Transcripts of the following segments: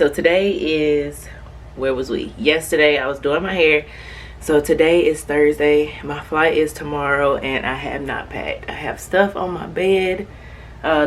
so today is, where was we? Yesterday I was doing my hair. So today is Thursday. My flight is tomorrow and I have not packed. I have stuff on my bed,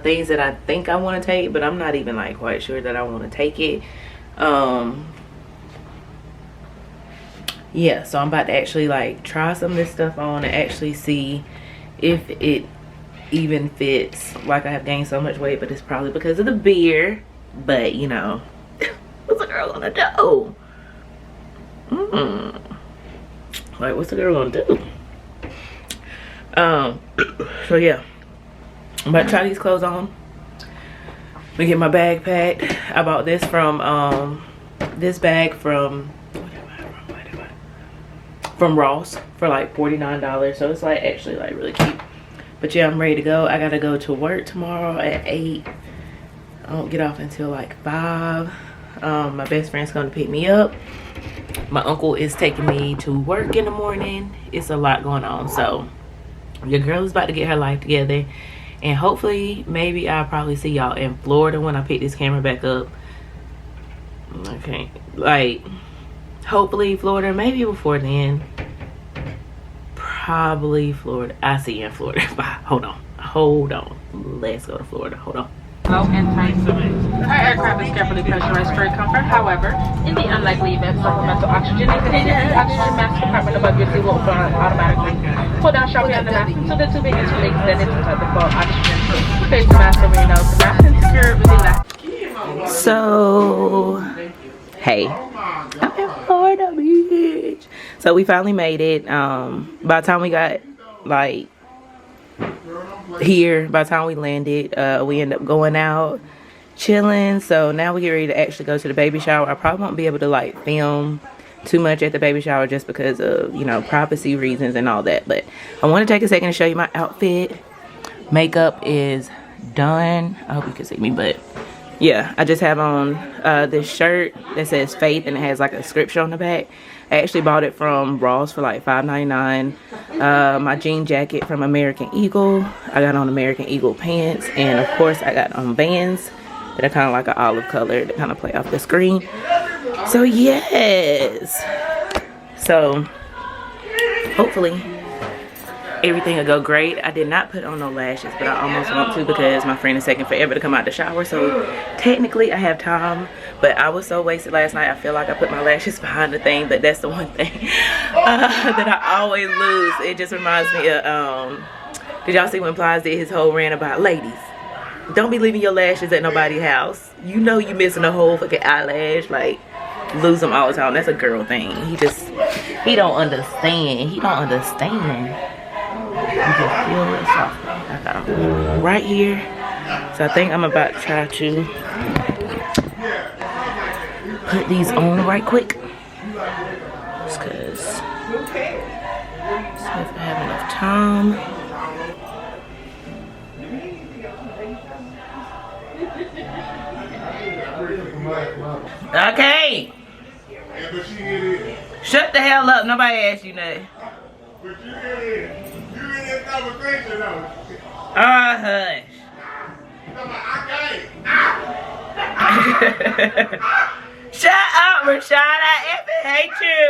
things that I think I want to take, but I'm not even like quite sure that I want to take it. Yeah, so I'm about to actually like try some of this stuff on and actually see if it even fits. Like, I have gained so much weight, but it's probably because of the beer. But you know, what's a girl gonna do? Like, what's a girl gonna do? So yeah, I'm about to try these clothes on. Let me get my bag packed. I bought this from this bag from Ross for like $49. So it's like actually like really cute. But yeah, I'm ready to go. I gotta go to work tomorrow at 8. I don't get off until like 5. My best friend's going to pick me up. My uncle is taking me to work in the morning. It's a lot going on. So your girl is about to get her life together. And hopefully, maybe I'll probably see y'all in Florida when I pick this camera back up. Okay. Like, hopefully Florida. Maybe before then. Probably Florida. I'll see you in Florida. Bye. Hold on. Let's go to Florida. Hold on. Low and tight. Our aircraft is carefully pressurized for comfort. However, in the unlikely event supplemental oxygen is needed, the oxygen mask compartment above your seat will open automatically. Pull down sharply on the mask until the tubing is fully extended to the full oxygen. Place the mask over your nose. The mask is secure with elastic. So, hey, I'm in Florida Beach. So we finally made it. By the time we got like here, by the time we landed, we ended up going out chilling. So now we get ready to actually go to the baby shower. I probably won't be able to like film too much at the baby shower just because of, you know, privacy reasons and all that. But I want to take a second to show you my outfit. Makeup is done. I hope you can see me, but yeah, I just have on this shirt that says Faith and it has like a scripture on the back. I actually bought it from Ross for like $5.99. My jean jacket from American Eagle. I got on American Eagle pants. And of course I got on Vans that are kind of like an olive color that kind of play off the screen. So yes. So hopefully everything will go great. I did not put on no lashes, but I almost want to because my friend is taking forever to come out the shower. So technically I have time, but I was so wasted last night. I feel like I put my lashes behind the thing, but that's the one thing that I always lose. It just reminds me of, did y'all see when Plies did his whole rant about ladies? Don't be leaving your lashes at nobody's house. You know you missing a whole fucking eyelash. Like, lose them all the time. That's a girl thing. He don't understand. He don't understand. You can feel it softly. I got them right here. So I think I'm about to try to put these on right quick. Just because. See if I have enough time. Okay. Shut the hell up. Nobody asked you nothing. Hush. Shut up, Rashad. I effing hate you.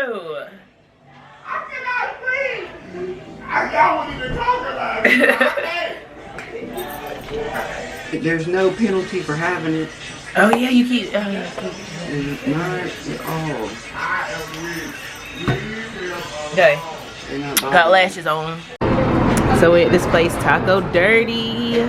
I cannot breathe. Y'all wouldn't even talk about it. There's no penalty for having it. Oh yeah, you keep. Not at all. Okay. Got lashes on. So we're at this place, Taco Dirty.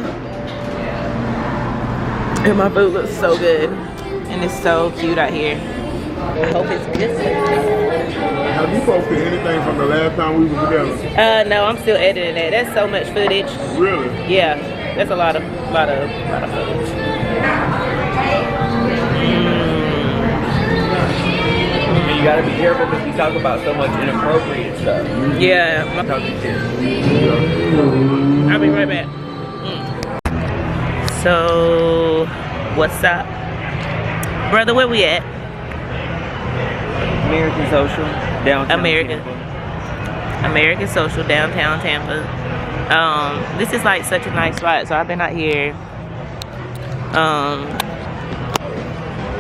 And my food looks so good. And it's so cute out here. I hope it's good. Have you posted anything from the last time we were together? No, I'm still editing that. That's so much footage. Really? Yeah, that's a lot of footage. You gotta be careful because we talk about so much inappropriate stuff. Yeah. I'll be right back. So, what's up? Brother, where we at? American Social, downtown American Social, downtown Tampa. This is like such a nice spot. So I've been out here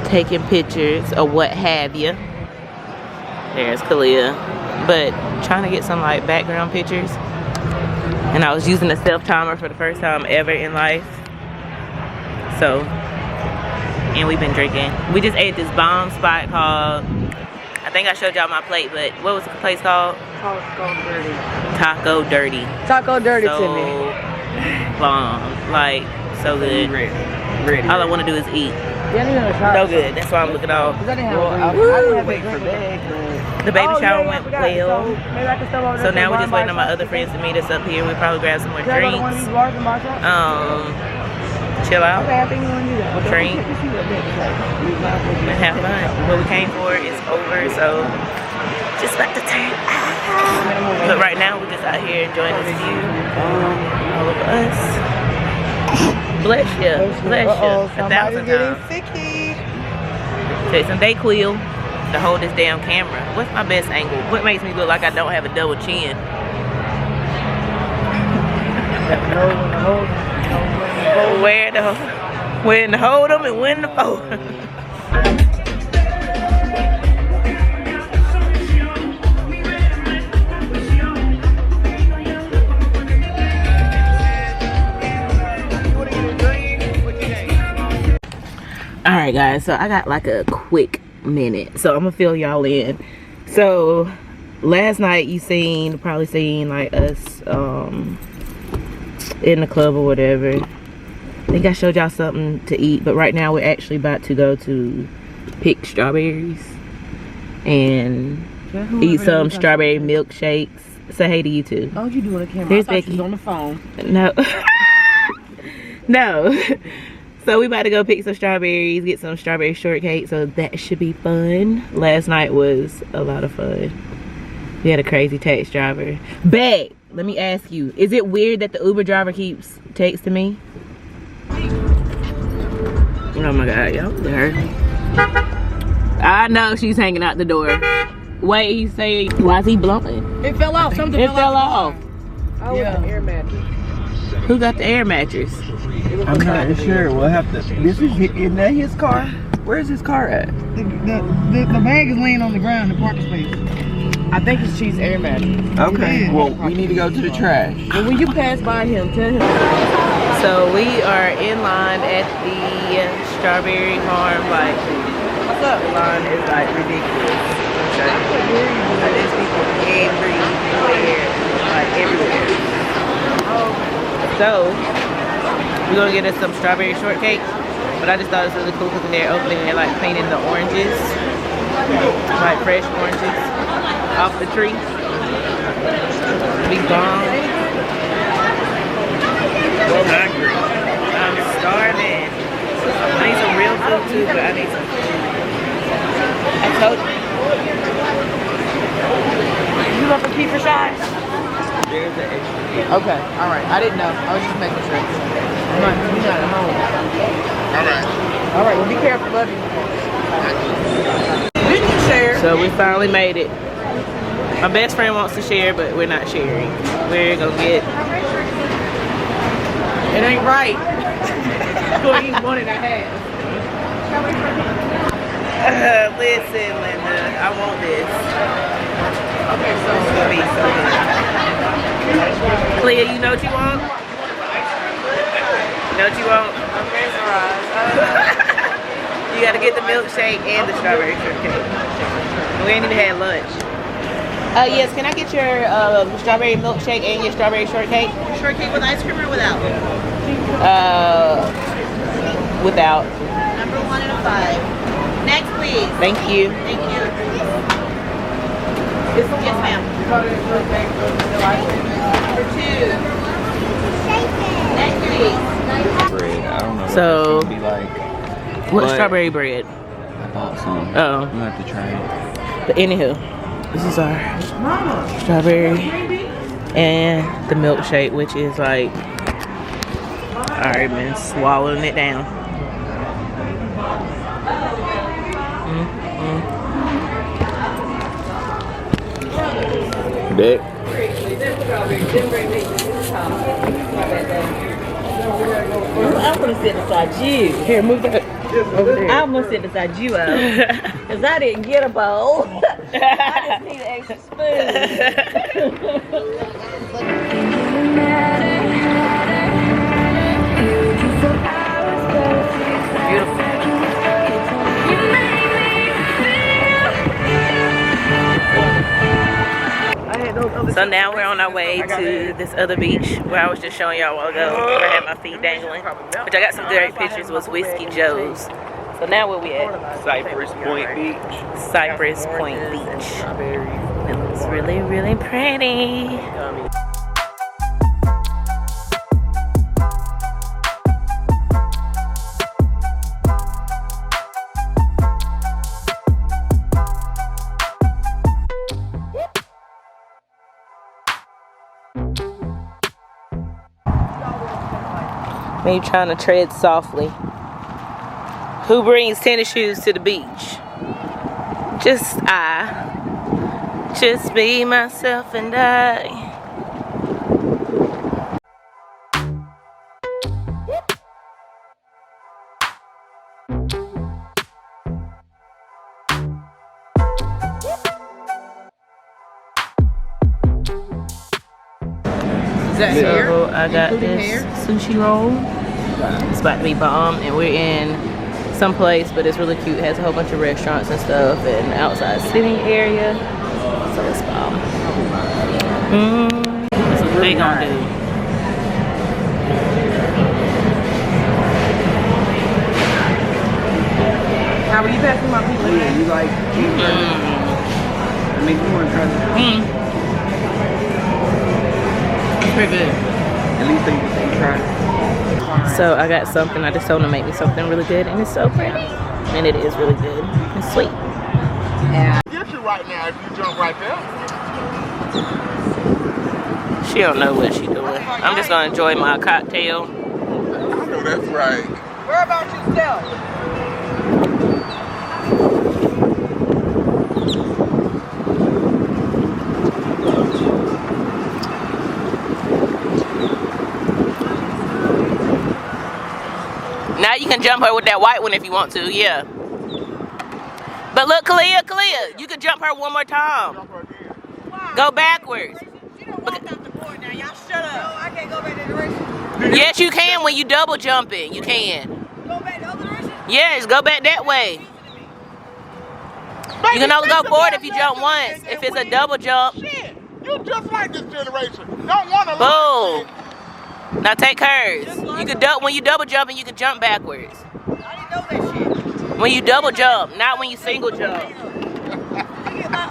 taking pictures or what have you. There's Kalia. But trying to get some like background pictures. And I was using a self timer for the first time ever in life. So, and we've been drinking. We just ate this bomb spot called, I think I showed y'all my plate, but what was the place called? Taco Dirty. Taco Dirty. Taco Dirty So to me. bomb. Like, so good. Ready. All I want to do is eat. Yeah, So good. That's why I'm looking off. I didn't have Wait for that. The baby shower went well. So now we're just waiting on my other friends to meet us up here. We'll probably grab some more drinks. Chill out. Drink. And have fun. What we came for is over, so just about to turn out. But right now we're just out here enjoying this view. All of us. Bless you. Bless you. 1,000 times. Take some Dayquil to hold this damn camera. What's my best angle? What makes me look like I don't have a double chin? When to hold them and when to fold. Alright guys, so I got like a quick minute. So I'm gonna fill y'all in. So last night you probably seen like us in the club or whatever. I think I showed y'all something to eat, but right now we're actually about to go to pick strawberries and eat some strawberry milkshakes. Say hey to you too. Oh, you doing a camera? Here's I thought Becky. you was on the phone. No. No. So we about to go pick some strawberries, get some strawberry shortcake, so that should be fun. Last night was a lot of fun. We had a crazy taxi driver. Babe, let me ask you, is it weird that the Uber driver keeps texting me? Oh my God, y'all there. I know she's hanging out the door. Wait, he's saying, why is he blowing? It fell off. Something It fell off. Oh, yeah. Air mattress. Who got the air mattress? I'm not sure. We'll have to. Isn't that his car? Where's his car at? The bag is laying on the ground in the parking space. I think it's Chief's air mattress. Okay. Yeah. Well, we need to go to the trash. But when you pass by him, tell him. So we are in line at the strawberry farm. Like, what's up? The line is like ridiculous. Okay. Like, there's people everywhere. Like everywhere. So we're gonna get us some strawberry shortcake. But I just thought it was really cool because they're opening and like painting the oranges. Like fresh oranges off the tree. Big bomb. I'm hungry. I'm starving. I need some real food too, but I need some food. I told you. You love to keep your shot? There's an extra. Okay, alright. I didn't know. I was just making sure. We're not at home. Alright, well be careful, love you. Didn't you share? So we finally made it. My best friend wants to share, but we're not sharing. We're gonna get. It ain't right. Go eat one and a half. Listen, Linda, I want this. Okay, so It's gonna be so good. Clea, you know what you want? You know what you want? I'm mesmerized. You gotta get the milkshake and the strawberry shortcake. We ain't even had lunch. Yes, can I get your strawberry milkshake and your strawberry shortcake? Shortcake with ice cream or without? Without. Number 1 and a 5. Next, please. Thank you. Thank you. Yes, ma'am. Number 2. Next, please. Bread. I don't know. So, What it's gonna be like. what But strawberry bread? I thought so. Oh. We'll have to try it. But anywho, this is our strawberry and the milkshake, which is like, I already been swallowing it down. Bet. I'm gonna sit beside you. Here, move that. Over there. I almost sit beside you out. Because I didn't get a bowl. I just need an extra So now we're on our way to this other beach where I was just showing y'all a while ago where I had my feet dangling. Which I got some great pictures, was Whiskey Joe's. So now where we at? Cypress Point Beach. Cypress Point Beach. It looks really, really pretty. Me trying to tread softly. Who brings tennis shoes to the beach? Just I. Just me, myself, and I. Is that hair? So I got Including this hair? sushi roll. It's about to be bomb, and we're in some place, but it's really cute. It has a whole bunch of restaurants and stuff, and outside sitting area. So it's bomb. That's what they gonna do. How were you passing my people? Yeah, you like cheeseburgers? I mean, you want to try this? Pretty good. At least they try. So I got something. I just told them to make me something really good, and it's so pretty. And it is really good. It's sweet. Get you right now if you jump right there. She don't know what she doing. I'm just gonna enjoy my cocktail. I know that's right. Where about yourself? Now you can jump her with that white one if you want to, yeah. But look, Kalia, you can jump her one more time. Go backwards. You don't walk off the board now. Y'all shut up. No, I can't go back that direction. Yes, you can when you double jumping. You can. Go back the other direction? Yes, go back that way. You can only go forward if you jump once. If it's a double jump. Shit, you just like this generation. Don't want to Boom. Now take hers. You can when you double jumping, you can jump backwards. I didn't know that shit. When you double jump, not when you single jump. You get my